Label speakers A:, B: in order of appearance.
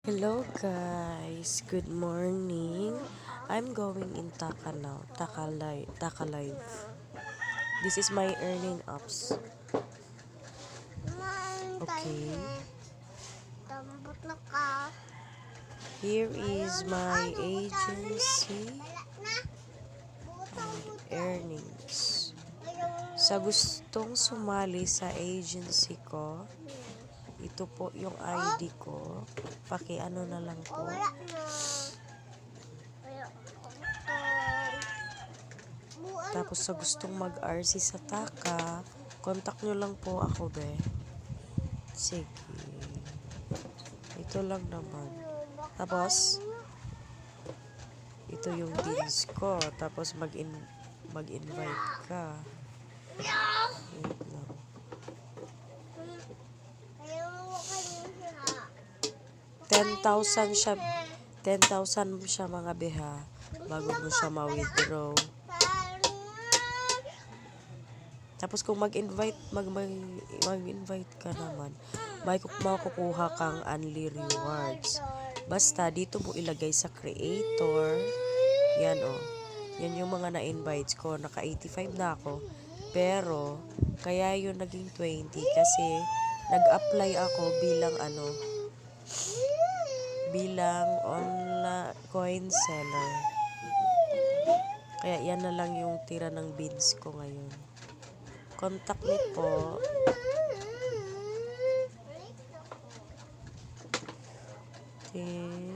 A: Hello guys, good morning. I'm going in Taka now, Taka Live. This is my earning apps. Okay. Here is my agency earnings. Sa gustong sumali sa agency ko, ito po yung ID ko. Paki-ano na lang po. Tapos sa gustong mag-RC sa Taka, contact nyo lang po ako, be. Sige. Ito lang naman. Tapos, ito yung deals ko. Tapos mag-invite ka. Wait lang. 10,000 siya. 10,000 siya mga beha. Bago mo siya ma-withdraw. Tapos kung mag-invite ka naman, may makukuha kang unli rewards. Basta dito mo ilagay sa creator. Yan Yan yung mga na-invites ko. Naka 85 na ako. Pero kaya yun naging 20 kasi nag-apply ako bilang online coin seller. Kaya yan na lang yung tira ng bids ko ngayon. Contact me po. Okay.